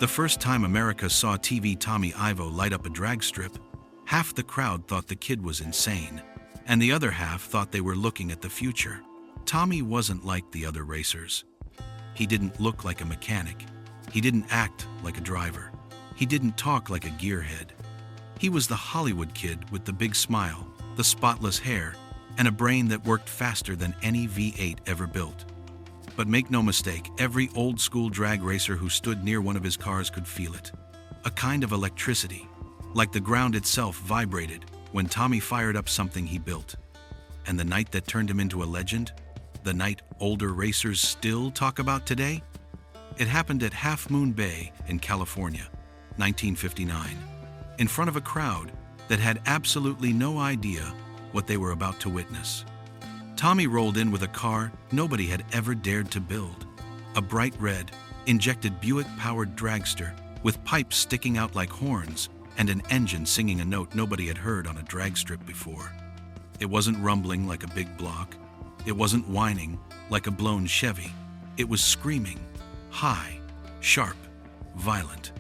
The first time America saw TV Tommy Ivo light up a drag strip, half the crowd thought the kid was insane, and the other half thought they were looking at the future. Tommy wasn't like the other racers. He didn't look like a mechanic. He didn't act like a driver. He didn't talk like a gearhead. He was the Hollywood kid with the big smile, the spotless hair, and a brain that worked faster than any V8 ever built. But make no mistake, every old-school drag racer who stood near one of his cars could feel it. A kind of electricity, like the ground itself, vibrated when Tommy fired up something he built. And the night that turned him into a legend, the night older racers still talk about today, it happened at Half Moon Bay in California, 1959, in front of a crowd that had absolutely no idea what they were about to witness. Tommy rolled in with a car nobody had ever dared to build, a bright red, injected Buick-powered dragster with pipes sticking out like horns and an engine singing a note nobody had heard on a drag strip before. It wasn't rumbling like a big block. It wasn't whining like a blown Chevy. It was screaming, high, sharp, violent.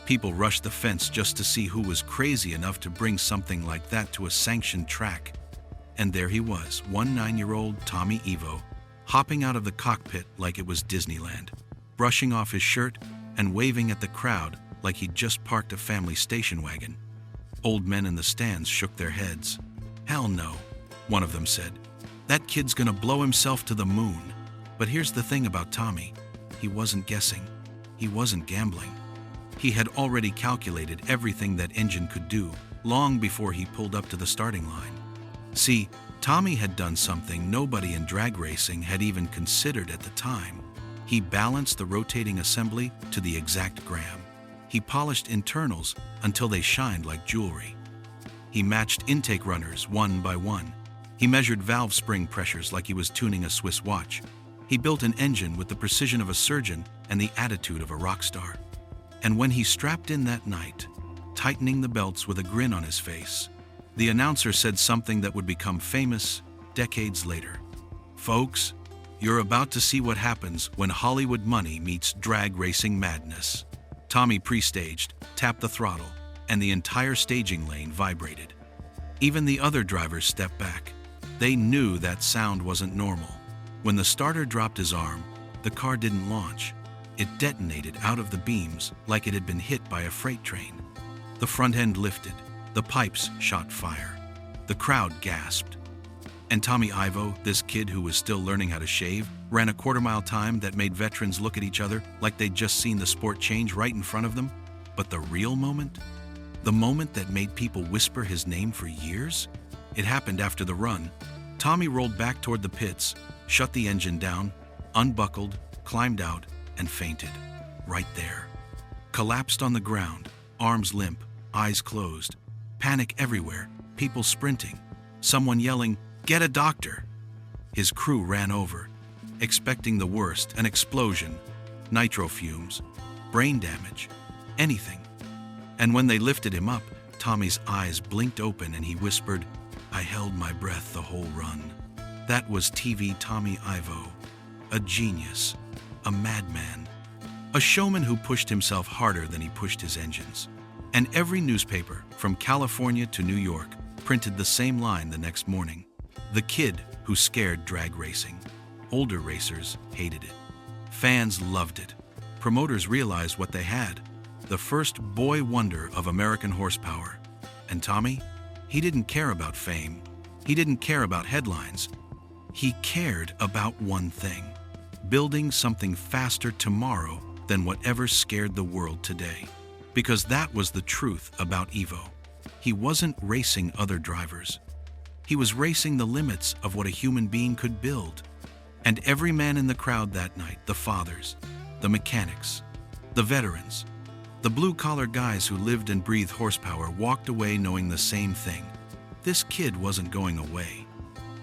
People rushed the fence just to see who was crazy enough to bring something like that to a sanctioned track. And there he was, 9-year-old Tommy Ivo, hopping out of the cockpit like it was Disneyland, brushing off his shirt and waving at the crowd like he'd just parked a family station wagon. Old men in the stands shook their heads. "Hell no," one of them said. "That kid's gonna blow himself to the moon." But here's the thing about Tommy. He wasn't guessing. He wasn't gambling. He had already calculated everything that engine could do long before he pulled up to the starting line. See, Tommy had done something nobody in drag racing had even considered at the time. He balanced the rotating assembly to the exact gram. He polished internals until they shined like jewelry. He matched intake runners one by one. He measured valve spring pressures like he was tuning a Swiss watch. He built an engine with the precision of a surgeon and the attitude of a rock star. And when he strapped in that night, tightening the belts with a grin on his face, the announcer said something that would become famous decades later. "Folks, you're about to see what happens when Hollywood money meets drag racing madness." Tommy pre-staged, tapped the throttle, and the entire staging lane vibrated. Even the other drivers stepped back. They knew that sound wasn't normal. When the starter dropped his arm, the car didn't launch. It detonated out of the beams like it had been hit by a freight train. The front end lifted. The pipes shot fire. The crowd gasped. And Tommy Ivo, this kid who was still learning how to shave, ran a quarter-mile time that made veterans look at each other like they'd just seen the sport change right in front of them. But the real moment? The moment that made people whisper his name for years? It happened after the run. Tommy rolled back toward the pits, shut the engine down, unbuckled, climbed out, and fainted. Right there. Collapsed on the ground, arms limp, eyes closed. Panic everywhere, people sprinting, someone yelling, "Get a doctor!" His crew ran over, expecting the worst, an explosion, nitro fumes, brain damage, anything. And when they lifted him up, Tommy's eyes blinked open and he whispered, "I held my breath the whole run." That was TV Tommy Ivo, a genius, a madman, a showman who pushed himself harder than he pushed his engines. And every newspaper, from California to New York, printed the same line the next morning. The kid who scared drag racing. Older racers hated it. Fans loved it. Promoters realized what they had. The first boy wonder of American horsepower. And Tommy? He didn't care about fame. He didn't care about headlines. He cared about one thing: building something faster tomorrow than whatever scared the world today. Because that was the truth about Ivo. He wasn't racing other drivers. He was racing the limits of what a human being could build. And every man in the crowd that night, the fathers, the mechanics, the veterans, the blue-collar guys who lived and breathed horsepower, walked away knowing the same thing. This kid wasn't going away.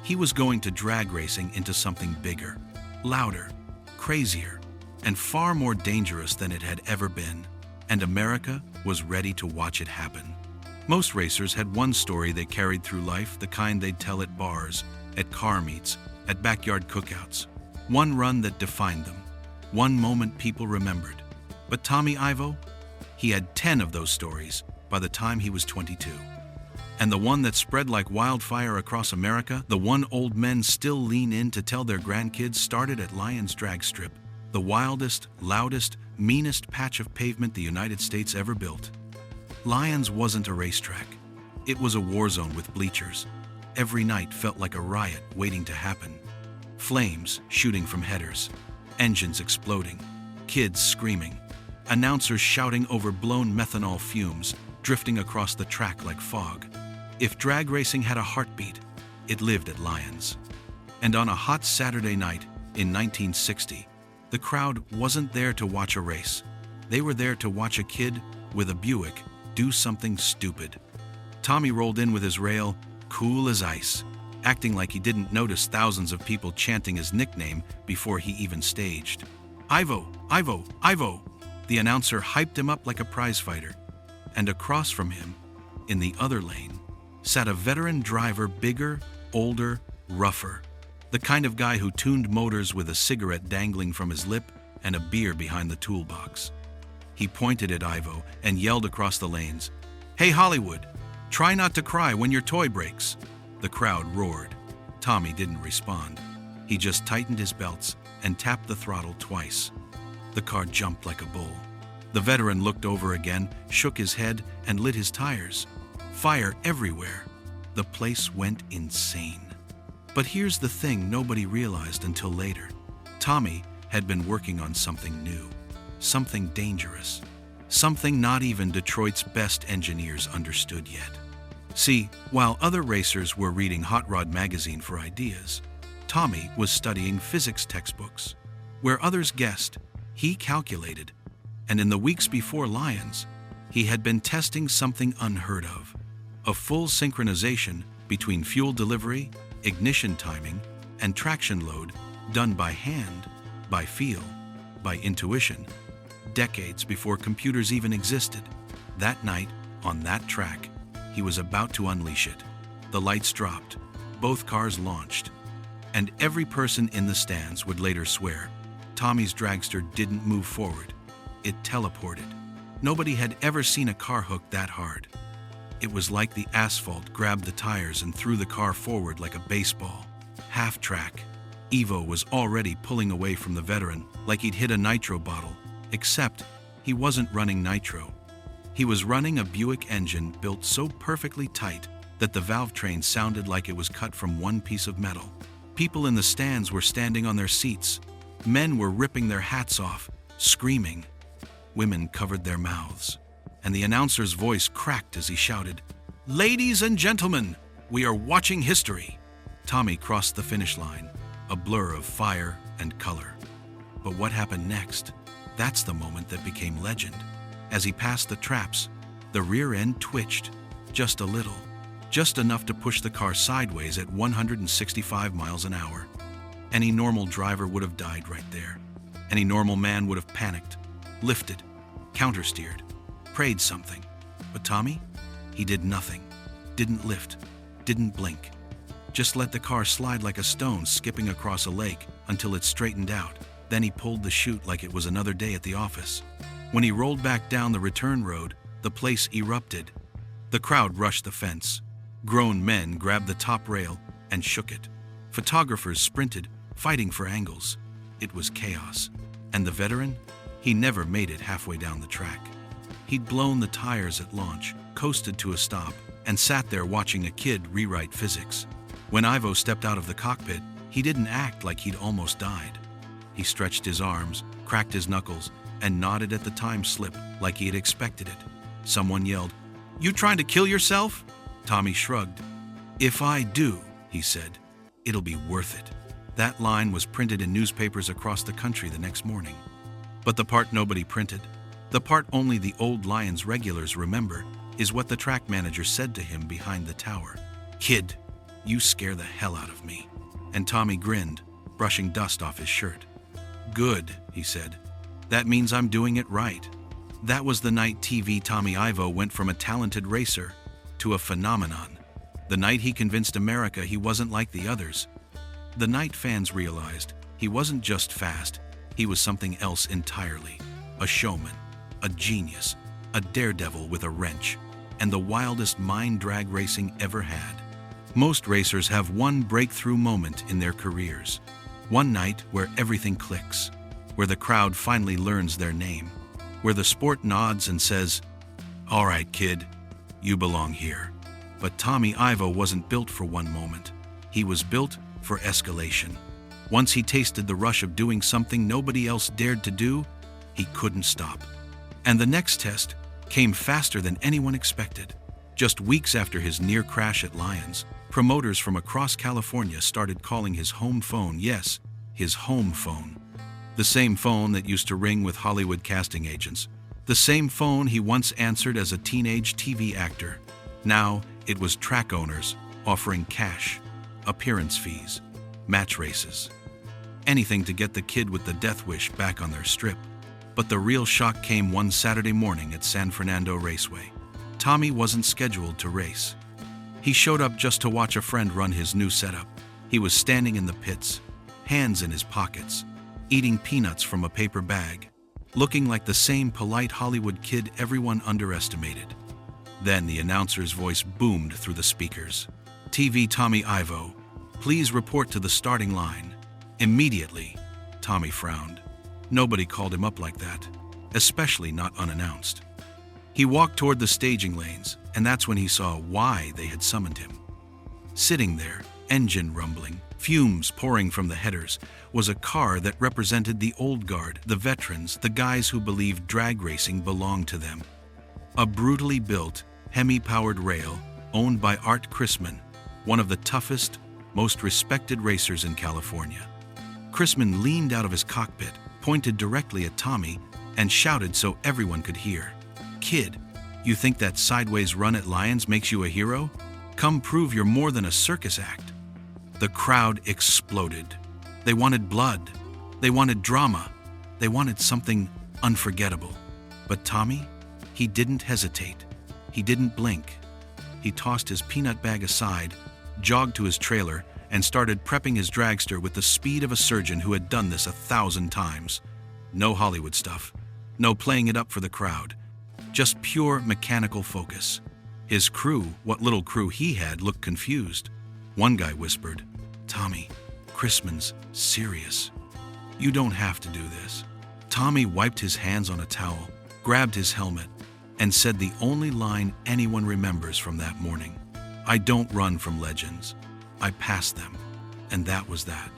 He was going to drag racing into something bigger, louder, crazier, and far more dangerous than it had ever been. And America was ready to watch it happen. Most racers had one story they carried through life, the kind they'd tell at bars, at car meets, at backyard cookouts. One run that defined them. One moment people remembered. But Tommy Ivo? He had 10 of those stories by the time he was 22. And the one that spread like wildfire across America, the one old men still lean in to tell their grandkids, started at Lyons Drag Strip, the wildest, loudest, meanest patch of pavement the United States ever built. Lyons wasn't a racetrack. It was a war zone with bleachers. Every night felt like a riot waiting to happen. Flames shooting from headers, engines exploding, kids screaming, announcers shouting over blown methanol fumes drifting across the track like fog. If drag racing had a heartbeat, it lived at Lyons. And on a hot Saturday night in 1960, the crowd wasn't there to watch a race. They were there to watch a kid with a Buick do something stupid. Tommy rolled in with his rail, cool as ice, acting like he didn't notice thousands of people chanting his nickname before he even staged. Ivo, Ivo, Ivo! The announcer hyped him up like a prizefighter. And across from him, in the other lane, sat a veteran driver, bigger, older, rougher. The kind of guy who tuned motors with a cigarette dangling from his lip and a beer behind the toolbox. He pointed at Ivo and yelled across the lanes, "Hey Hollywood, try not to cry when your toy breaks." The crowd roared. Tommy didn't respond. He just tightened his belts and tapped the throttle twice. The car jumped like a bull. The veteran looked over again, shook his head, and lit his tires. Fire everywhere. The place went insane. But here's the thing nobody realized until later. Tommy had been working on something new, something dangerous, something not even Detroit's best engineers understood yet. See, while other racers were reading Hot Rod magazine for ideas, Tommy was studying physics textbooks. Where others guessed, he calculated. And in the weeks before Lyons, he had been testing something unheard of. A full synchronization between fuel delivery, ignition timing, and traction load done by hand, by feel, by intuition, decades before computers even existed. That night, on that track, he was about to unleash it. The lights dropped, both cars launched, and every person in the stands would later swear Tommy's dragster didn't move forward. It teleported. Nobody had ever seen a car hook that hard. It was like the asphalt grabbed the tires and threw the car forward like a baseball. Half track. Ivo was already pulling away from the veteran like he'd hit a nitro bottle, except he wasn't running nitro. He was running a Buick engine built so perfectly tight that the valve train sounded like it was cut from one piece of metal. People in the stands were standing on their seats. Men were ripping their hats off, screaming. Women covered their mouths, and the announcer's voice cracked as he shouted, "Ladies and gentlemen, we are watching history." Tommy crossed the finish line, a blur of fire and color. But what happened next? That's the moment that became legend. As he passed the traps, the rear end twitched, just a little, just enough to push the car sideways at 165 miles an hour. Any normal driver would have died right there. Any normal man would have panicked, lifted, countersteered, prayed something. But Tommy? He did nothing. Didn't lift, didn't blink. Just let the car slide like a stone skipping across a lake until it straightened out. Then he pulled the chute like it was another day at the office. When he rolled back down the return road, the place erupted. The crowd rushed the fence. Grown men grabbed the top rail and shook it. Photographers sprinted, fighting for angles. It was chaos. And the veteran? He never made it halfway down the track. He'd blown the tires at launch, coasted to a stop, and sat there watching a kid rewrite physics. When Ivo stepped out of the cockpit, he didn't act like he'd almost died. He stretched his arms, cracked his knuckles, and nodded at the time slip like he had expected it. Someone yelled, "You trying to kill yourself?" Tommy shrugged. "If I do," he said, "it'll be worth it." That line was printed in newspapers across the country the next morning. But the part nobody printed, the part only the old Lyons regulars remember, is what the track manager said to him behind the tower. "Kid, you scare the hell out of me." And Tommy grinned, brushing dust off his shirt. "Good," he said. "That means I'm doing it right." That was the night TV Tommy Ivo went from a talented racer to a phenomenon. The night he convinced America he wasn't like the others. The night fans realized he wasn't just fast, he was something else entirely. a showman, a genius, a daredevil with a wrench, and the wildest mind drag racing ever had. Most racers have one breakthrough moment in their careers. One night where everything clicks, where the crowd finally learns their name, where the sport nods and says, "All right, kid, you belong here." But Tommy Ivo wasn't built for one moment. He was built for escalation. Once he tasted the rush of doing something nobody else dared to do, he couldn't stop. And the next test came faster than anyone expected. Just weeks after his near crash at Lions, promoters from across California started calling his home phone, yes, his home phone. The same phone that used to ring with Hollywood casting agents. The same phone he once answered as a teenage TV actor. Now it was track owners offering cash, appearance fees, match races. Anything to get the kid with the death wish back on their strip. But the real shock came one Saturday morning at San Fernando Raceway. Tommy wasn't scheduled to race. He showed up just to watch a friend run his new setup. He was standing in the pits, hands in his pockets, eating peanuts from a paper bag, looking like the same polite Hollywood kid everyone underestimated. Then the announcer's voice boomed through the speakers. "TV Tommy Ivo, please report to the starting line." Immediately, Tommy frowned. Nobody called him up like that, especially not unannounced. He walked toward the staging lanes, and that's when he saw why they had summoned him. Sitting there, engine rumbling, fumes pouring from the headers, was a car that represented the old guard, the veterans, the guys who believed drag racing belonged to them. A brutally built, Hemi-powered rail owned by Art Chrisman, one of the toughest, most respected racers in California. Chrisman leaned out of his cockpit, pointed directly at Tommy, and shouted so everyone could hear, "Kid, you think that sideways run at Lions makes you a hero? Come prove you're more than a circus act." The crowd exploded. They wanted blood. They wanted drama. They wanted something unforgettable. But Tommy, he didn't hesitate. He didn't blink. He tossed his peanut bag aside, jogged to his trailer, and started prepping his dragster with the speed of a surgeon who had done this 1,000 times. No Hollywood stuff. No playing it up for the crowd. Just pure mechanical focus. His crew, what little crew he had, looked confused. One guy whispered, "Tommy, Chrisman's serious. You don't have to do this." Tommy wiped his hands on a towel, grabbed his helmet, and said the only line anyone remembers from that morning. "I don't run from legends. I pass them." And that was that.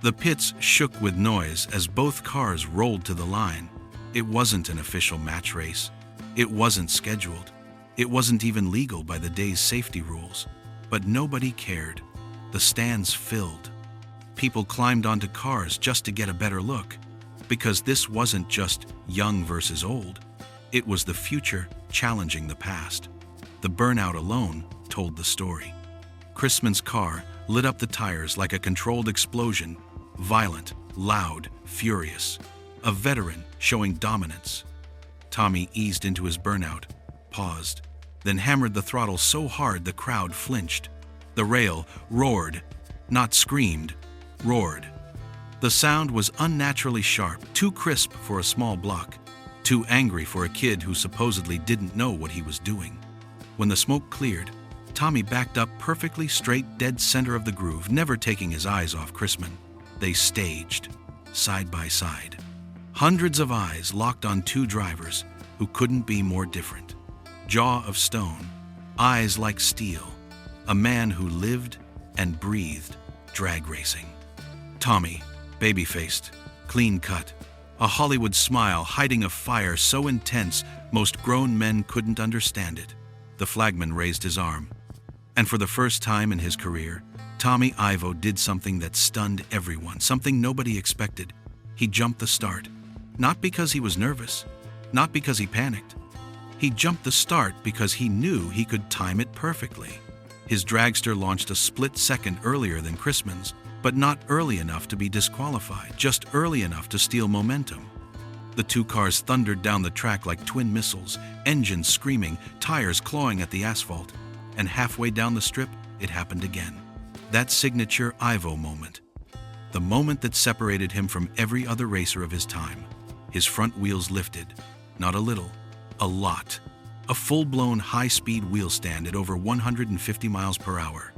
The pits shook with noise as both cars rolled to the line. It wasn't an official match race. It wasn't scheduled. It wasn't even legal by the day's safety rules. But nobody cared. The stands filled. People climbed onto cars just to get a better look. Because this wasn't just young versus old. It was the future challenging the past. The burnout alone told the story. Chrisman's car lit up the tires like a controlled explosion, violent, loud, furious. A veteran showing dominance. Tommy eased into his burnout, paused, then hammered the throttle so hard the crowd flinched. The rail roared, not screamed, roared. The sound was unnaturally sharp, too crisp for a small block, too angry for a kid who supposedly didn't know what he was doing. When the smoke cleared, Tommy backed up perfectly straight, dead center of the groove, never taking his eyes off Chrisman. They staged, side by side. Hundreds of eyes locked on two drivers who couldn't be more different. Jaw of stone, eyes like steel. A man who lived and breathed drag racing. Tommy, baby-faced, clean-cut, a Hollywood smile hiding a fire so intense most grown men couldn't understand it. The flagman raised his arm. And for the first time in his career, Tommy Ivo did something that stunned everyone, something nobody expected. He jumped the start. Not because he was nervous, not because he panicked. He jumped the start because he knew he could time it perfectly. His dragster launched a split second earlier than Chrisman's, but not early enough to be disqualified, just early enough to steal momentum. The two cars thundered down the track like twin missiles, engines screaming, tires clawing at the asphalt. And halfway down the strip, it happened again. That signature Ivo moment. The moment that separated him from every other racer of his time. His front wheels lifted, not a little, a lot. A full-blown high-speed wheel stand at over 150 miles per hour.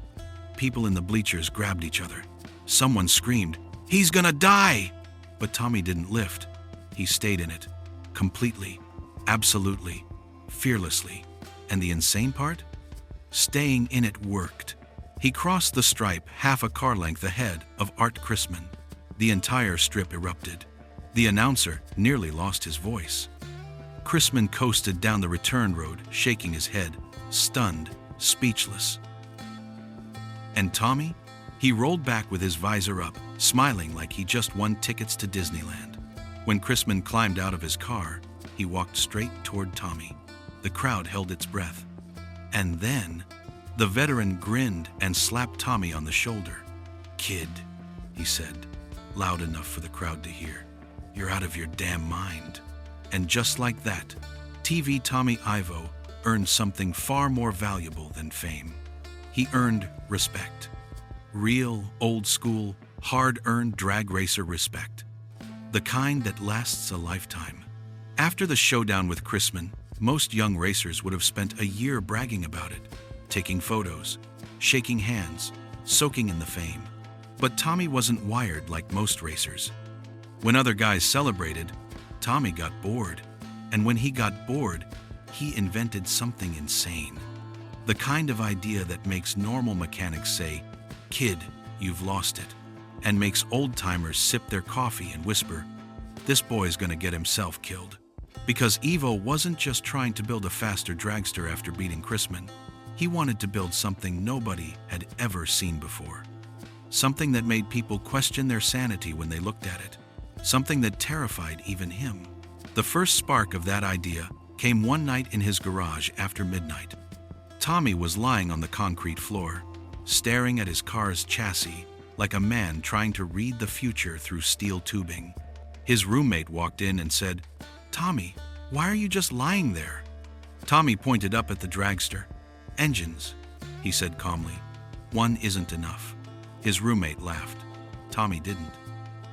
People in the bleachers grabbed each other. Someone screamed, "He's gonna die!" But Tommy didn't lift. He stayed in it, completely, absolutely, fearlessly. And the insane part? Staying in it worked. He crossed the stripe half a car length ahead of Art Chrisman. The entire strip erupted. The announcer nearly lost his voice. Chrisman coasted down the return road, shaking his head, stunned, speechless. And Tommy? He rolled back with his visor up, smiling like he just won tickets to Disneyland. When Chrisman climbed out of his car, he walked straight toward Tommy. The crowd held its breath. And then, the veteran grinned and slapped Tommy on the shoulder. "Kid," he said, loud enough for the crowd to hear, "you're out of your damn mind." And just like that, TV Tommy Ivo earned something far more valuable than fame. He earned respect. Real, old-school, hard-earned drag racer respect. The kind that lasts a lifetime. After the showdown with Chrisman, most young racers would have spent a year bragging about it, taking photos, shaking hands, soaking in the fame. But Tommy wasn't wired like most racers. When other guys celebrated, Tommy got bored. And when he got bored, he invented something insane. The kind of idea that makes normal mechanics say, "Kid, you've lost it," and makes old-timers sip their coffee and whisper, "This boy's gonna get himself killed." Because Ivo wasn't just trying to build a faster dragster after beating Chrisman. He wanted to build something nobody had ever seen before. Something that made people question their sanity when they looked at it. Something that terrified even him. The first spark of that idea came one night in his garage after midnight. Tommy was lying on the concrete floor, staring at his car's chassis like a man trying to read the future through steel tubing. His roommate walked in and said, "Tommy, why are you just lying there?" Tommy pointed up at the dragster. "Engines," he said calmly. "One isn't enough." His roommate laughed. Tommy didn't.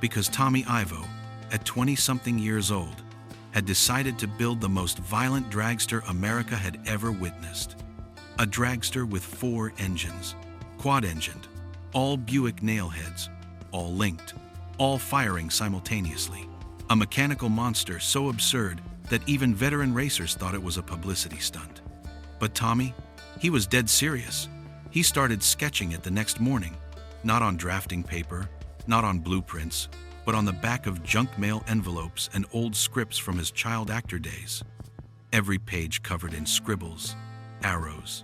Because Tommy Ivo, at 20-something years old, had decided to build the most violent dragster America had ever witnessed. A dragster with 4 engines, quad-engined, all Buick nail heads, all linked, all firing simultaneously. A mechanical monster so absurd that even veteran racers thought it was a publicity stunt. But Tommy, he was dead serious. He started sketching it the next morning, not on drafting paper, not on blueprints, but on the back of junk mail envelopes and old scripts from his child actor days. Every page covered in scribbles, arrows,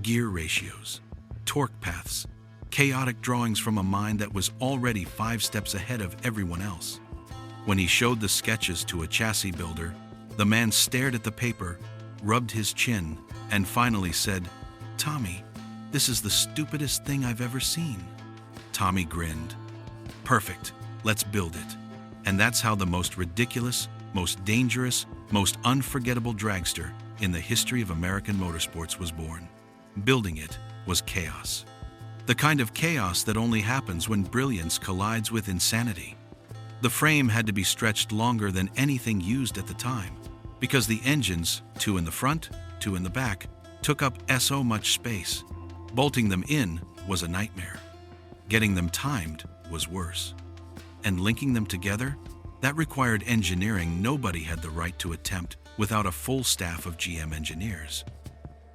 gear ratios, torque paths, chaotic drawings from a mind that was already 5 steps ahead of everyone else. When he showed the sketches to a chassis builder, the man stared at the paper, rubbed his chin, and finally said, "Tommy, this is the stupidest thing I've ever seen." Tommy grinned. "Perfect, let's build it." And that's how the most ridiculous, most dangerous, most unforgettable dragster in the history of American motorsports was born. Building it was chaos. The kind of chaos that only happens when brilliance collides with insanity. The frame had to be stretched longer than anything used at the time, because the engines, 2 in the front, 2 in the back, took up so much space. Bolting them in was a nightmare. Getting them timed was worse. And linking them together, that required engineering nobody had the right to attempt without a full staff of GM engineers.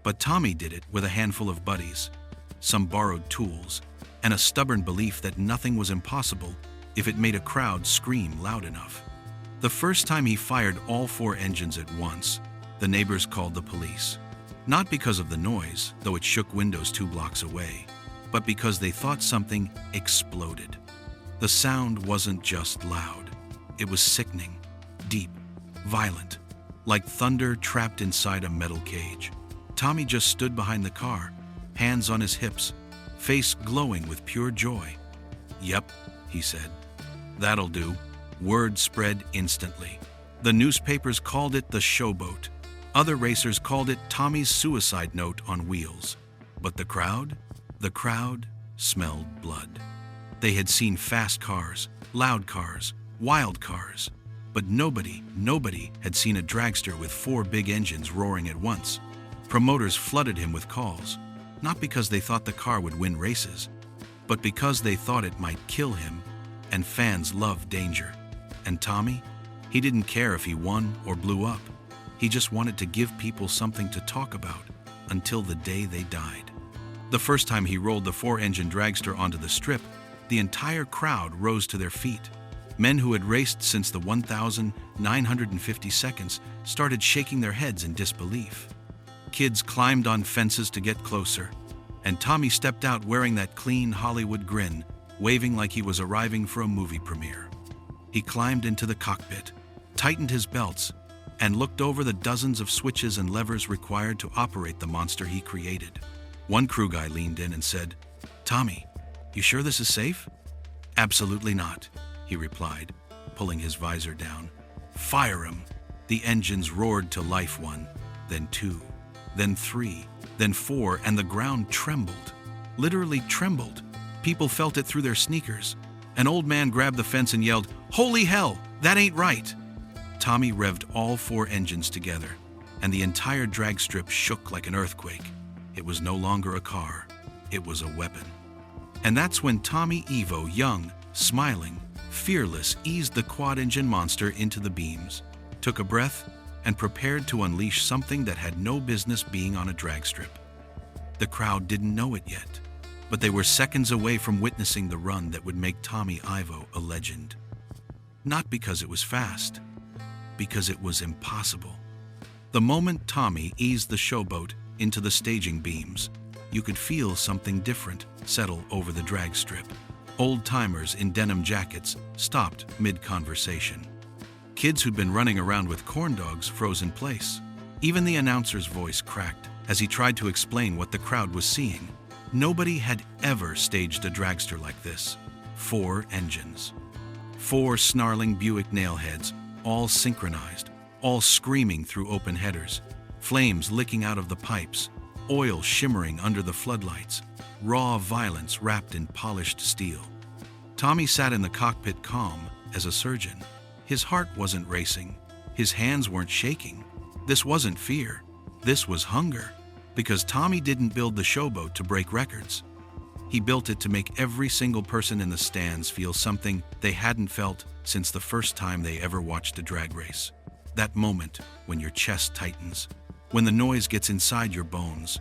But Tommy did it with a handful of buddies, some borrowed tools, and a stubborn belief that nothing was impossible if it made a crowd scream loud enough. The first time he fired all 4 engines at once, the neighbors called the police. Not because of the noise, though it shook windows 2 blocks away, but because they thought something exploded. The sound wasn't just loud. It was sickening, deep, violent, like thunder trapped inside a metal cage. Tommy just stood behind the car, hands on his hips, face glowing with pure joy. "Yep," he said. "That'll do." Word spread instantly. The newspapers called it the Showboat. Other racers called it Tommy's suicide note on wheels. But the crowd smelled blood. They had seen fast cars, loud cars, wild cars, But nobody had seen a dragster with 4 big engines roaring at once. Promoters flooded him with calls, not because they thought the car would win races, but because they thought it might kill him, and fans love danger. And Tommy? He didn't care if he won or blew up. He just wanted to give people something to talk about until the day they died. The first time he rolled the 4-engine dragster onto the strip, the entire crowd rose to their feet. Men who had raced since the 1,950 seconds started shaking their heads in disbelief. Kids climbed on fences to get closer, and Tommy stepped out wearing that clean Hollywood grin, waving like he was arriving for a movie premiere. He climbed into the cockpit, tightened his belts, and looked over the dozens of switches and levers required to operate the monster he created. One crew guy leaned in and said, "Tommy, you sure this is safe?" "Absolutely not," he replied, pulling his visor down. "Fire him!" The engines roared to life, 1, then 2, then 3, then 4, and the ground trembled. Literally trembled. People felt it through their sneakers. An old man grabbed the fence and yelled, "Holy hell, that ain't right!" Tommy revved all 4 engines together, and the entire drag strip shook like an earthquake. It was no longer a car, it was a weapon. And that's when Tommy Evo, young, smiling, fearless, eased the quad-engine monster into the beams, took a breath, and prepared to unleash something that had no business being on a drag strip. The crowd didn't know it yet, but they were seconds away from witnessing the run that would make Tommy Ivo a legend. Not because it was fast, because it was impossible. The moment Tommy eased the Showboat into the staging beams, you could feel something different settle over the drag strip. Old-timers in denim jackets stopped mid-conversation. Kids who'd been running around with corn dogs froze in place. Even the announcer's voice cracked as he tried to explain what the crowd was seeing. Nobody had ever staged a dragster like this. 4 engines. 4 snarling Buick nailheads, all synchronized, all screaming through open headers, flames licking out of the pipes, oil shimmering under the floodlights, raw violence wrapped in polished steel. Tommy sat in the cockpit calm as a surgeon. His heart wasn't racing. His hands weren't shaking. This wasn't fear. This was hunger. Because Tommy didn't build the Showboat to break records. He built it to make every single person in the stands feel something they hadn't felt since the first time they ever watched a drag race. That moment when your chest tightens, when the noise gets inside your bones,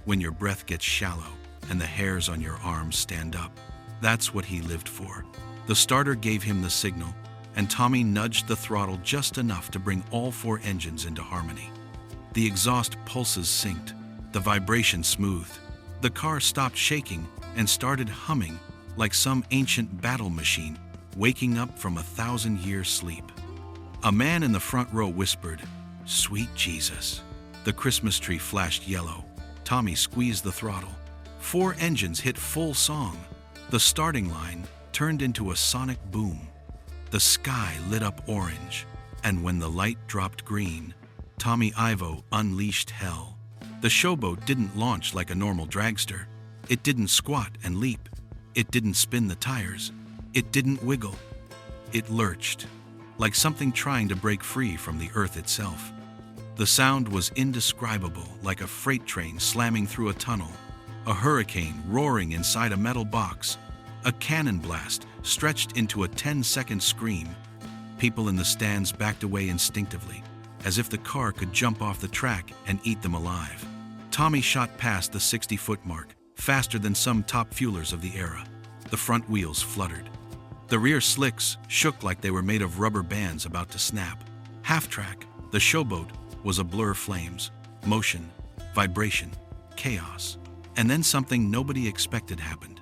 when your breath gets shallow and the hairs on your arms stand up. That's what he lived for. The starter gave him the signal, and Tommy nudged the throttle just enough to bring all 4 engines into harmony. The exhaust pulses synced, the vibration smoothed. The car stopped shaking and started humming like some ancient battle machine waking up from a 1,000-year sleep. A man in the front row whispered, "Sweet Jesus." The Christmas tree flashed yellow. Tommy squeezed the throttle. 4 engines hit full song. The starting line turned into a sonic boom. The sky lit up orange, and when the light dropped green, Tommy Ivo unleashed hell. The Showboat didn't launch like a normal dragster. It didn't squat and leap. It didn't spin the tires. It didn't wiggle. It lurched, like something trying to break free from the earth itself. The sound was indescribable, like a freight train slamming through a tunnel, a hurricane roaring inside a metal box, a cannon blast stretched into a 10-second scream. People in the stands backed away instinctively, as if the car could jump off the track and eat them alive. Tommy shot past the 60-foot mark, faster than some top fuelers of the era. The front wheels fluttered. The rear slicks shook like they were made of rubber bands about to snap. Half-track, the Showboat, was a blur of flames, motion, vibration, chaos. And then something nobody expected happened.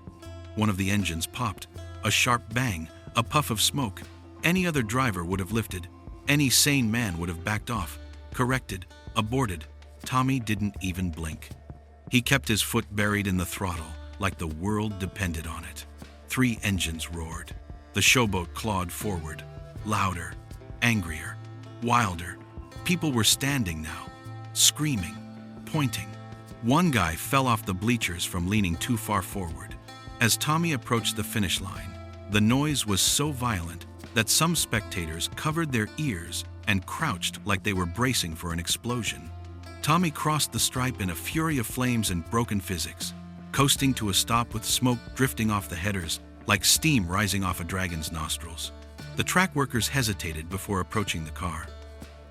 One of the engines popped. A sharp bang, a puff of smoke. Any other driver would have lifted. Any sane man would have backed off, corrected, aborted. Tommy didn't even blink. He kept his foot buried in the throttle like the world depended on it. 3 engines roared. The Showboat clawed forward, louder, angrier, wilder. People were standing now, screaming, pointing. One guy fell off the bleachers from leaning too far forward. As Tommy approached the finish line, the noise was so violent that some spectators covered their ears and crouched like they were bracing for an explosion. Tommy crossed the stripe in a fury of flames and broken physics, coasting to a stop with smoke drifting off the headers like steam rising off a dragon's nostrils. The track workers hesitated before approaching the car,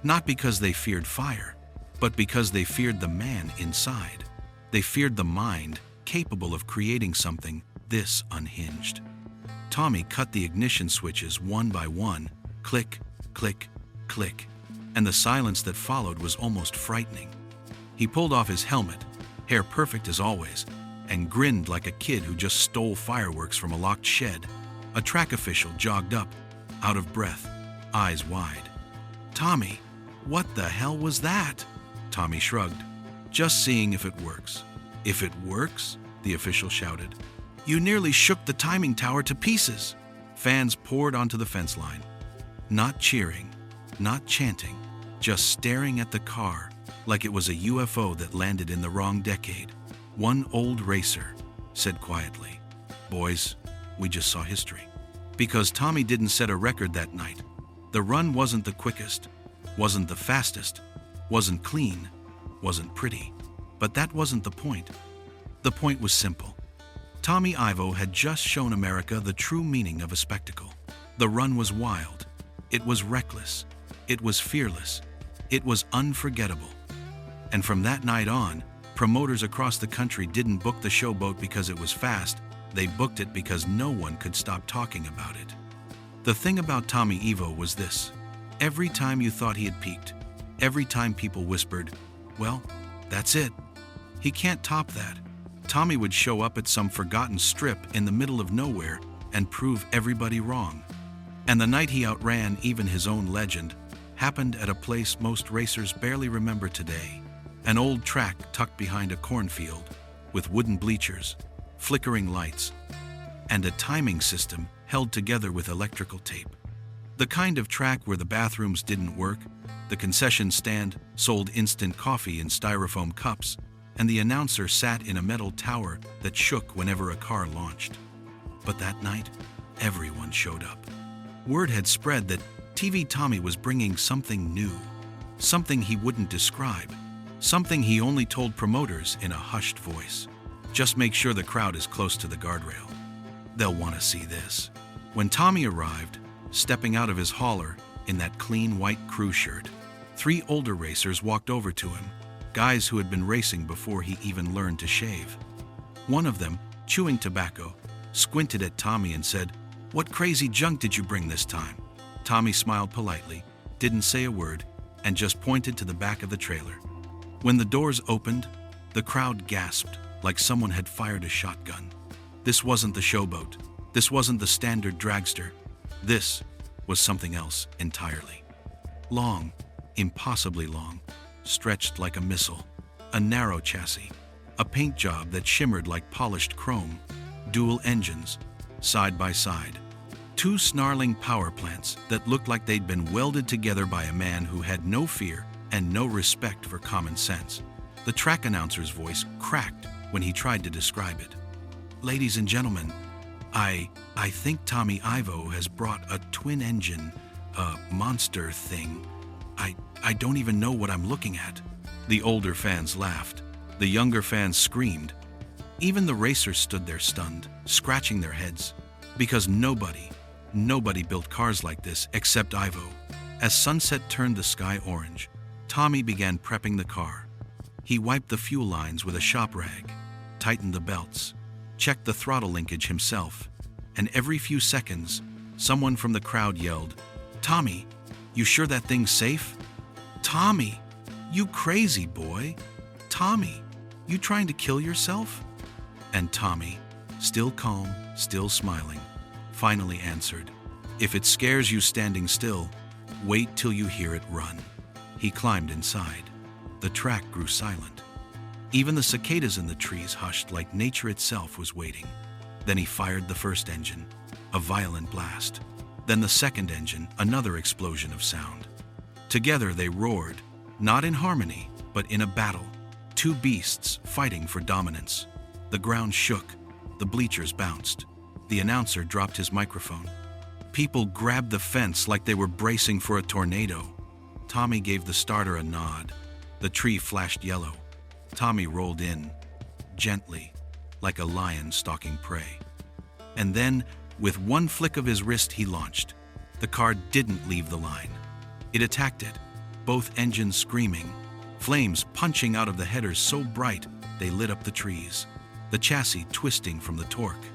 not because they feared fire, but because they feared the man inside. They feared the mind capable of creating something this unhinged. Tommy cut the ignition switches one by one, click, click, click, and the silence that followed was almost frightening. He pulled off his helmet, hair perfect as always, and grinned like a kid who just stole fireworks from a locked shed. A track official jogged up, out of breath, eyes wide. "Tommy, what the hell was that?" Tommy shrugged. "Just seeing if it works." "If it works?" the official shouted. "You nearly shook the timing tower to pieces." Fans poured onto the fence line, not cheering, not chanting, just staring at the car like it was a UFO that landed in the wrong decade. One old racer said quietly, "Boys, we just saw history." Because Tommy didn't set a record that night. The run wasn't the quickest, wasn't the fastest, wasn't clean, wasn't pretty. But that wasn't the point. The point was simple. Tommy Ivo had just shown America the true meaning of a spectacle. The run was wild. It was reckless. It was fearless. It was unforgettable. And from that night on, promoters across the country didn't book the Showboat because it was fast. They booked it because no one could stop talking about it. The thing about Tommy Ivo was this. Every time you thought he had peaked, every time people whispered, "Well, that's it," he can't top that. Tommy would show up at some forgotten strip in the middle of nowhere and prove everybody wrong. And the night he outran even his own legend happened at a place most racers barely remember today. An old track tucked behind a cornfield with wooden bleachers, flickering lights, and a timing system held together with electrical tape. The kind of track where the bathrooms didn't work, the concession stand sold instant coffee in styrofoam cups, and the announcer sat in a metal tower that shook whenever a car launched. But that night, everyone showed up. Word had spread that TV Tommy was bringing something new, something he wouldn't describe, something he only told promoters in a hushed voice. "Just make sure the crowd is close to the guardrail. They'll want to see this." When Tommy arrived, stepping out of his hauler in that clean white crew shirt, 3 older racers walked over to him, guys who had been racing before he even learned to shave. One of them, chewing tobacco, squinted at Tommy and said, "What crazy junk did you bring this time?" Tommy smiled politely, didn't say a word, and just pointed to the back of the trailer. When the doors opened, the crowd gasped like someone had fired a shotgun. This wasn't the Showboat. This wasn't the standard dragster. This was something else entirely. Long, impossibly long, stretched like a missile, a narrow chassis, a paint job that shimmered like polished chrome, dual engines, side by side, 2 snarling power plants that looked like they'd been welded together by a man who had no fear and no respect for common sense. The track announcer's voice cracked when he tried to describe it. "Ladies and gentlemen, I think Tommy Ivo has brought a twin-engine, monster thing. I don't even know what I'm looking at." The older fans laughed. The younger fans screamed. Even the racers stood there stunned, scratching their heads. Because nobody built cars like this except Ivo. As sunset turned the sky orange, Tommy began prepping the car. He wiped the fuel lines with a shop rag, tightened the belts, checked the throttle linkage himself, and every few seconds, someone from the crowd yelled, "Tommy, you sure that thing's safe? Tommy, you crazy boy. Tommy, you trying to kill yourself?" And Tommy, still calm, still smiling, finally answered, "If it scares you standing still, wait till you hear it run." He climbed inside. The track grew silent. Even the cicadas in the trees hushed like nature itself was waiting. Then he fired the first engine, a violent blast. Then the second engine, another explosion of sound. Together they roared, not in harmony, but in a battle. 2 beasts fighting for dominance. The ground shook, the bleachers bounced. The announcer dropped his microphone. People grabbed the fence like they were bracing for a tornado. Tommy gave the starter a nod. The tree flashed yellow. Tommy rolled in, gently, like a lion stalking prey. And then, with one flick of his wrist, he launched. The car didn't leave the line. It attacked it, both engines screaming, flames punching out of the headers so bright they lit up the trees, the chassis twisting from the torque.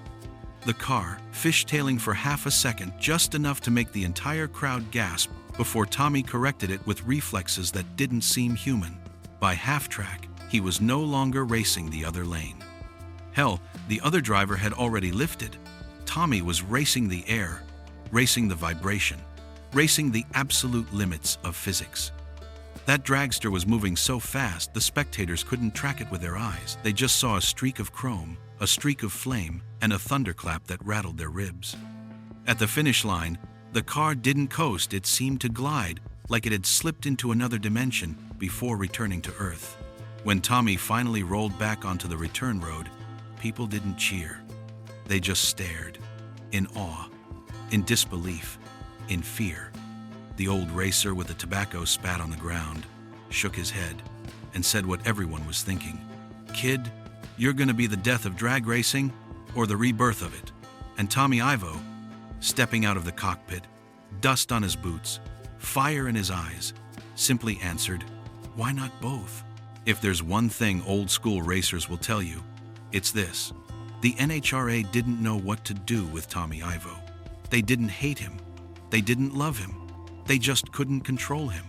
The car, fishtailing for half a second, just enough to make the entire crowd gasp before Tommy corrected it with reflexes that didn't seem human. By half-track, he was no longer racing the other lane. Hell, the other driver had already lifted. Tommy was racing the air, racing the vibration, racing the absolute limits of physics. That dragster was moving so fast the spectators couldn't track it with their eyes. They just saw a streak of chrome, a streak of flame, and a thunderclap that rattled their ribs. At the finish line, the car didn't coast, it seemed to glide, like it had slipped into another dimension before returning to Earth. When Tommy finally rolled back onto the return road, people didn't cheer. They just stared, in awe, in disbelief, in fear. The old racer with the tobacco spat on the ground, shook his head, and said what everyone was thinking. "Kid, you're gonna be the death of drag racing or the rebirth of it." And Tommy Ivo, stepping out of the cockpit, dust on his boots, fire in his eyes, simply answered, "Why not both?" If there's one thing old school racers will tell you, it's this. The NHRA didn't know what to do with Tommy Ivo. They didn't hate him. They didn't love him. They just couldn't control him.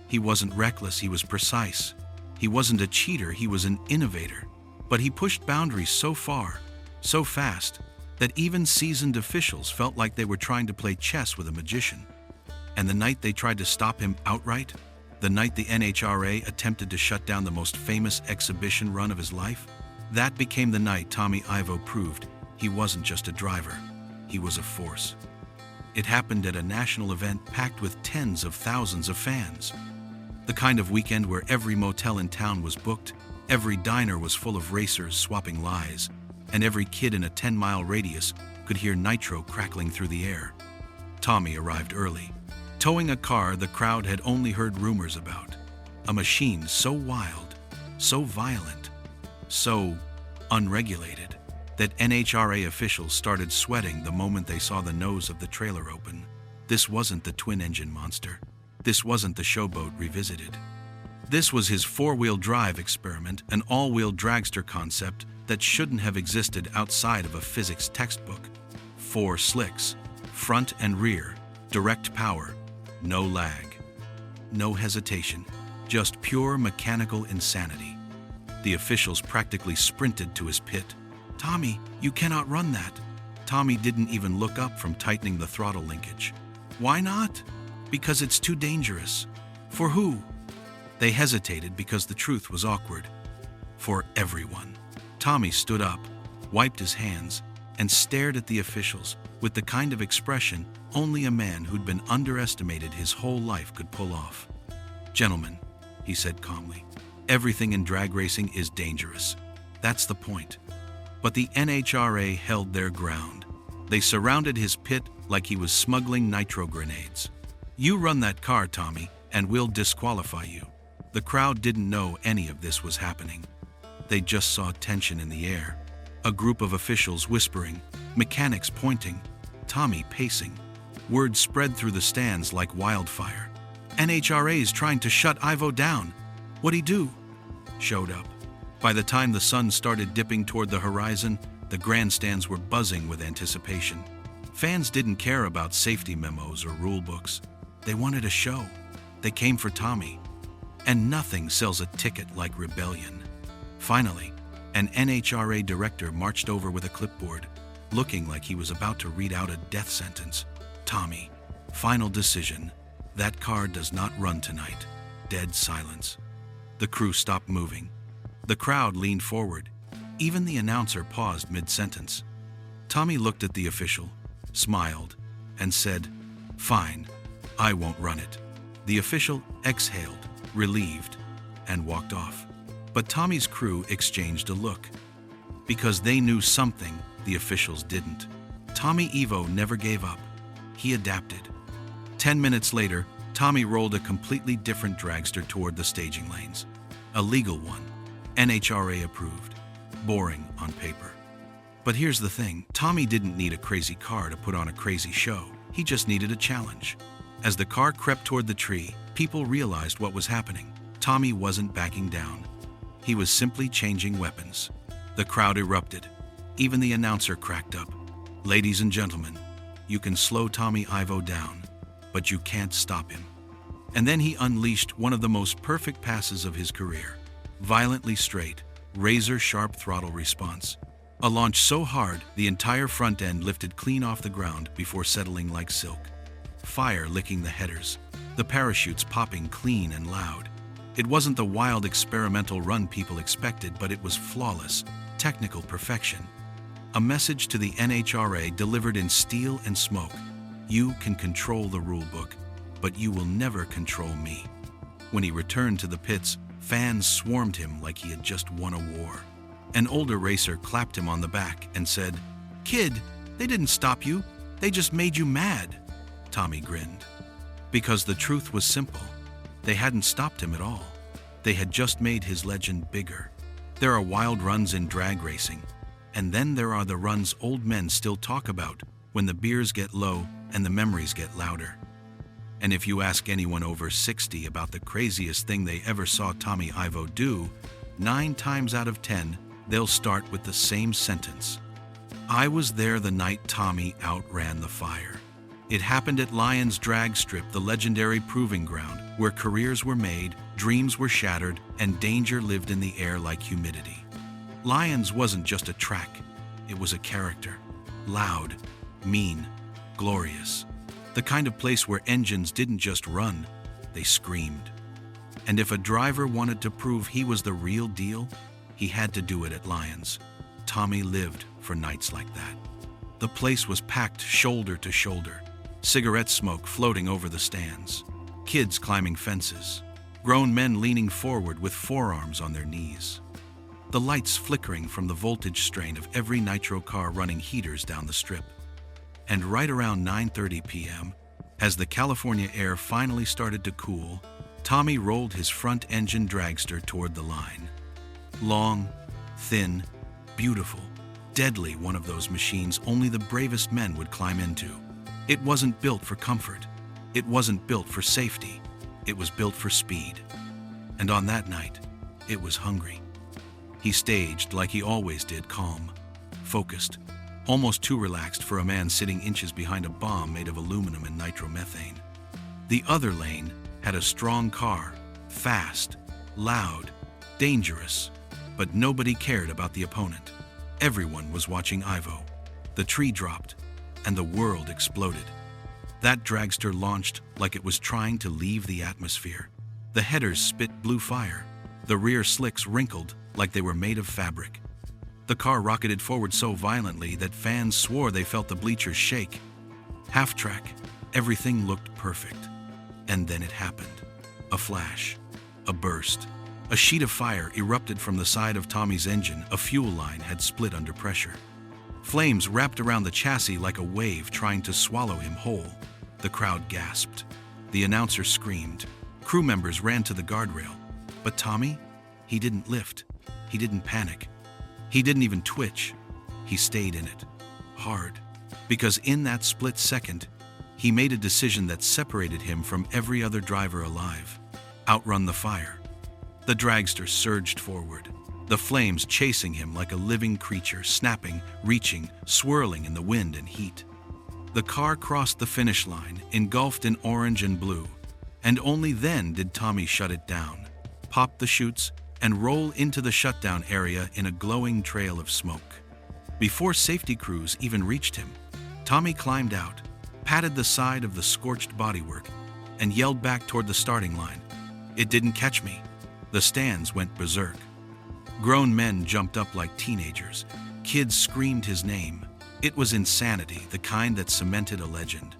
He wasn't reckless, he was precise. He wasn't a cheater, he was an innovator. But he pushed boundaries so far, so fast, that even seasoned officials felt like they were trying to play chess with a magician. And the night they tried to stop him outright, the night the NHRA attempted to shut down the most famous exhibition run of his life, that became the night Tommy Ivo proved he wasn't just a driver, he was a force. It happened at a national event packed with tens of thousands of fans. The kind of weekend where every motel in town was booked, every diner was full of racers swapping lies, and every kid in a 10-mile radius could hear nitro crackling through the air. Tommy arrived early, towing a car the crowd had only heard rumors about. A machine so wild, so violent, so unregulated, that NHRA officials started sweating the moment they saw the nose of the trailer open. This wasn't the twin-engine monster. This wasn't the Showboat revisited. This was his four-wheel drive experiment, an all-wheel dragster concept that shouldn't have existed outside of a physics textbook. 4 slicks, front and rear, direct power, no lag, no hesitation, just pure mechanical insanity. The officials practically sprinted to his pit. "Tommy, you cannot run that." Tommy didn't even look up from tightening the throttle linkage. "Why not?" "Because it's too dangerous." "For who?" They hesitated because the truth was awkward. For everyone. Tommy stood up, wiped his hands, and stared at the officials with the kind of expression only a man who'd been underestimated his whole life could pull off. "Gentlemen," he said calmly, "everything in drag racing is dangerous. That's the point." But the NHRA held their ground. They surrounded his pit like he was smuggling nitro grenades. "You run that car, Tommy, and we'll disqualify you." The crowd didn't know any of this was happening. They just saw tension in the air. A group of officials whispering, mechanics pointing, Tommy pacing. Word spread through the stands like wildfire. "NHRA's trying to shut Ivo down. What'd he do?" Showed up. By the time the sun started dipping toward the horizon, the grandstands were buzzing with anticipation. Fans didn't care about safety memos or rule books. They wanted a show. They came for Tommy. And nothing sells a ticket like rebellion. Finally, an NHRA director marched over with a clipboard, looking like he was about to read out a death sentence. "Tommy, final decision. That car does not run tonight." Dead silence. The crew stopped moving. The crowd leaned forward. Even the announcer paused mid-sentence. Tommy looked at the official, smiled, and said, "Fine, I won't run it." The official exhaled, relieved, and walked off. But Tommy's crew exchanged a look. Because they knew something the officials didn't. Tommy Ivo never gave up. He adapted. 10 minutes later, Tommy rolled a completely different dragster toward the staging lanes. A legal one, NHRA approved. Boring on paper. But here's the thing, Tommy didn't need a crazy car to put on a crazy show. He just needed a challenge. As the car crept toward the tree, people realized what was happening. Tommy wasn't backing down. He was simply changing weapons. The crowd erupted. Even the announcer cracked up. Ladies and gentlemen, you can slow Tommy Ivo down, but you can't stop him. And then he unleashed one of the most perfect passes of his career. Violently straight, razor-sharp throttle response. A launch so hard, the entire front end lifted clean off the ground before settling like silk. Fire licking the headers, the parachutes popping clean and loud. It wasn't the wild experimental run people expected, but it was flawless, technical perfection. A message to the NHRA delivered in steel and smoke. You can control the rulebook, but you will never control me. When he returned to the pits, fans swarmed him like he had just won a war. An older racer clapped him on the back and said, "Kid, they didn't stop you, they just made you mad." Tommy grinned. Because the truth was simple. They hadn't stopped him at all. They had just made his legend bigger. There are wild runs in drag racing, and then there are the runs old men still talk about when the beers get low and the memories get louder. And if you ask anyone over 60 about the craziest thing they ever saw Tommy Ivo do, 9 times out of 10, they'll start with the same sentence. I was there the night Tommy outran the fire. It happened at Lyons Drag Strip, the legendary proving ground, where careers were made, dreams were shattered, and danger lived in the air like humidity. Lyons wasn't just a track, it was a character. Loud, mean, glorious. The kind of place where engines didn't just run, they screamed. And if a driver wanted to prove he was the real deal, he had to do it at Lyons. Tommy lived for nights like that. The place was packed shoulder to shoulder, cigarette smoke floating over the stands, kids climbing fences, grown men leaning forward with forearms on their knees. The lights flickering from the voltage strain of every nitro car running heaters down the strip. And right around 9:30 p.m., as the California air finally started to cool, Tommy rolled his front-engine dragster toward the line. Long, thin, beautiful, deadly, one of those machines only the bravest men would climb into. It wasn't built for comfort. It wasn't built for safety. It was built for speed. And on that night, it was hungry. He staged like he always did, calm, focused, almost too relaxed for a man sitting inches behind a bomb made of aluminum and nitromethane. The other lane had a strong car, fast, loud, dangerous, but nobody cared about the opponent. Everyone was watching Ivo. The tree dropped, and the world exploded. That dragster launched like it was trying to leave the atmosphere. The headers spit blue fire. The rear slicks wrinkled like they were made of fabric. The car rocketed forward so violently that fans swore they felt the bleachers shake. Half track, everything looked perfect. And then it happened. A flash, a burst. A sheet of fire erupted from the side of Tommy's engine. A fuel line had split under pressure. Flames wrapped around the chassis like a wave trying to swallow him whole. The crowd gasped. The announcer screamed. Crew members ran to the guardrail. But Tommy? He didn't lift. He didn't panic. He didn't even twitch. He stayed in it. Hard. Because in that split second, he made a decision that separated him from every other driver alive. Outrun the fire. The dragster surged forward, the flames chasing him like a living creature, snapping, reaching, swirling in the wind and heat. The car crossed the finish line, engulfed in orange and blue, and only then did Tommy shut it down, pop the chutes, and roll into the shutdown area in a glowing trail of smoke. Before safety crews even reached him, Tommy climbed out, patted the side of the scorched bodywork, and yelled back toward the starting line, "It didn't catch me." The stands went berserk. Grown men jumped up like teenagers. Kids screamed his name. It was insanity, the kind that cemented a legend.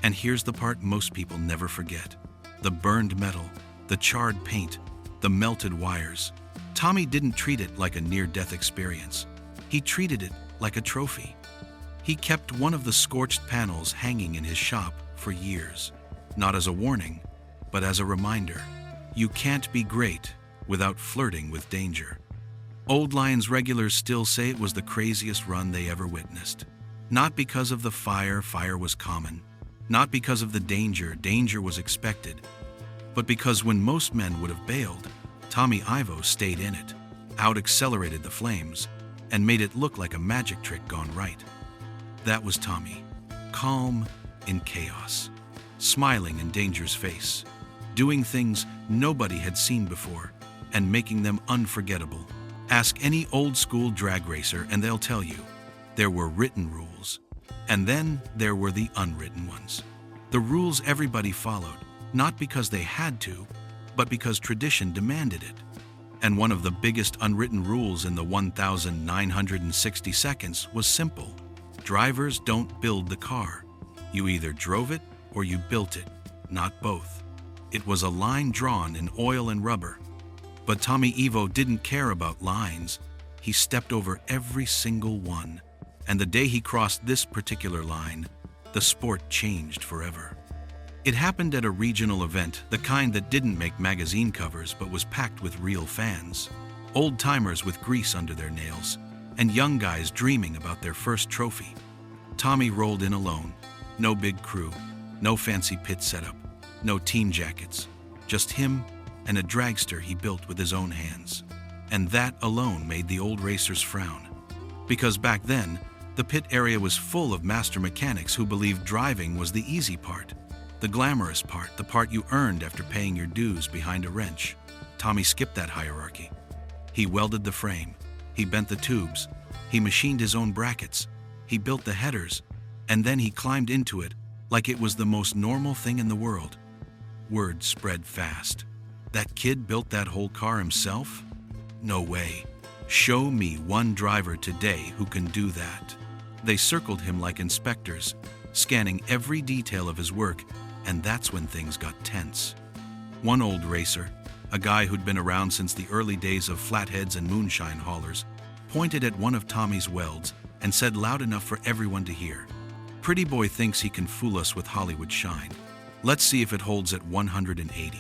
And here's the part most people never forget. The burned metal, the charred paint, the melted wires. Tommy didn't treat it like a near-death experience. He treated it like a trophy. He kept one of the scorched panels hanging in his shop for years, not as a warning, but as a reminder. You can't be great without flirting with danger. Old Lion's regulars still say it was the craziest run they ever witnessed. Not because of the fire was common. Not because of the danger was expected. But because when most men would have bailed, Tommy Ivo stayed in it, out-accelerated the flames, and made it look like a magic trick gone right. That was Tommy, calm in chaos, smiling in danger's face, doing things nobody had seen before, and making them unforgettable. Ask any old-school drag racer and they'll tell you, there were written rules, and then there were the unwritten ones. The rules everybody followed, not because they had to, but because tradition demanded it. And one of the biggest unwritten rules in the 1,960 seconds was simple. Drivers don't build the car. You either drove it or you built it, not both. It was a line drawn in oil and rubber. But Tommy Ivo didn't care about lines. He stepped over every single one. And the day he crossed this particular line, the sport changed forever. It happened at a regional event, the kind that didn't make magazine covers but was packed with real fans. Old-timers with grease under their nails, and young guys dreaming about their first trophy. Tommy rolled in alone. No big crew, no fancy pit setup, no team jackets. Just him and a dragster he built with his own hands. And that alone made the old racers frown. Because back then, the pit area was full of master mechanics who believed driving was the easy part, the glamorous part, the part you earned after paying your dues behind a wrench. Tommy skipped that hierarchy. He welded the frame, he bent the tubes, he machined his own brackets, he built the headers, and then he climbed into it like it was the most normal thing in the world. Word spread fast. That kid built that whole car himself? No way. Show me one driver today who can do that. They circled him like inspectors, scanning every detail of his work, and that's when things got tense. One old racer, a guy who'd been around since the early days of flatheads and moonshine haulers, pointed at one of Tommy's welds and said loud enough for everyone to hear, "Pretty boy thinks he can fool us with Hollywood shine. Let's see if it holds at 180.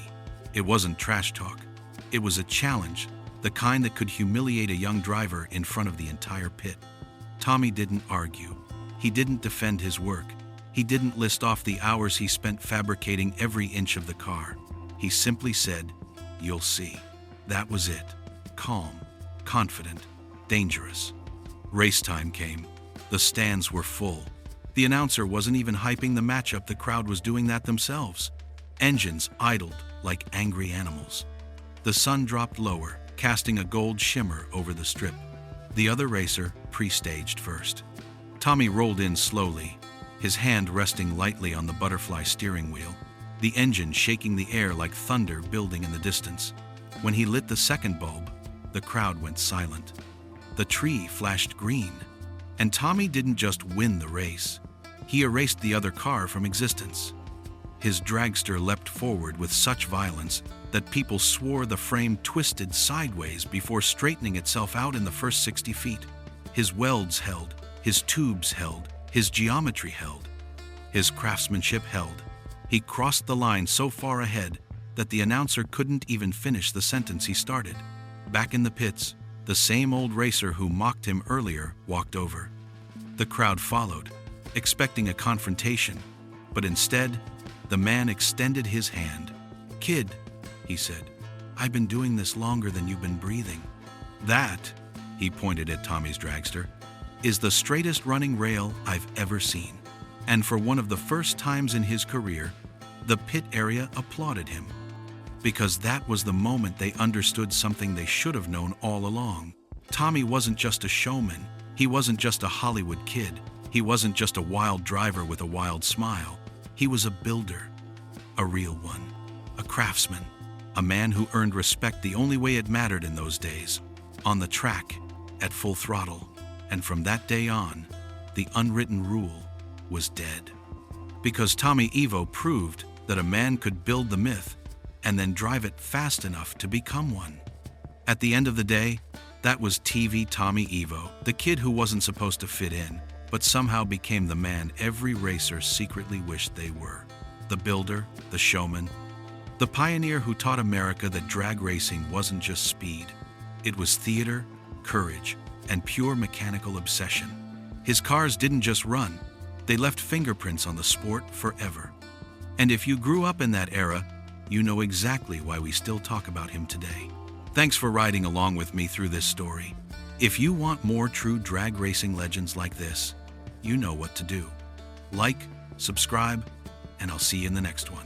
It wasn't trash talk. It was a challenge, the kind that could humiliate a young driver in front of the entire pit. Tommy didn't argue. He didn't defend his work. He didn't list off the hours he spent fabricating every inch of the car. He simply said, "You'll see." That was it. Calm, confident, dangerous. Race time came. The stands were full. The announcer wasn't even hyping the matchup, the crowd was doing that themselves. Engines idled like angry animals. The sun dropped lower, casting a gold shimmer over the strip. The other racer pre-staged first. Tommy rolled in slowly, his hand resting lightly on the butterfly steering wheel, the engine shaking the air like thunder building in the distance. When he lit the second bulb, the crowd went silent. The tree flashed green, and Tommy didn't just win the race. He erased the other car from existence. His dragster leapt forward with such violence that people swore the frame twisted sideways before straightening itself out in the first 60 feet. His welds held, his tubes held, his geometry held. His craftsmanship held. He crossed the line so far ahead that the announcer couldn't even finish the sentence he started. Back in the pits, the same old racer who mocked him earlier walked over. The crowd followed, expecting a confrontation, but instead, the man extended his hand. "Kid," he said, "I've been doing this longer than you've been breathing. That," he pointed at Tommy's dragster, "is the straightest running rail I've ever seen." And for one of the first times in his career, the pit area applauded him. Because that was the moment they understood something they should have known all along. Tommy wasn't just a showman. He wasn't just a Hollywood kid. He wasn't just a wild driver with a wild smile. He was a builder, a real one, a craftsman, a man who earned respect the only way it mattered in those days, on the track, at full throttle. And from that day on, the unwritten rule was dead. Because Tommy Ivo proved that a man could build the myth and then drive it fast enough to become one. At the end of the day, that was TV Tommy Ivo, the kid who wasn't supposed to fit in, but somehow became the man every racer secretly wished they were. The builder, the showman, the pioneer who taught America that drag racing wasn't just speed. It was theater, courage, and pure mechanical obsession. His cars didn't just run, they left fingerprints on the sport forever. And if you grew up in that era, you know exactly why we still talk about him today. Thanks for riding along with me through this story. If you want more true drag racing legends like this, you know what to do. Like, subscribe, and I'll see you in the next one.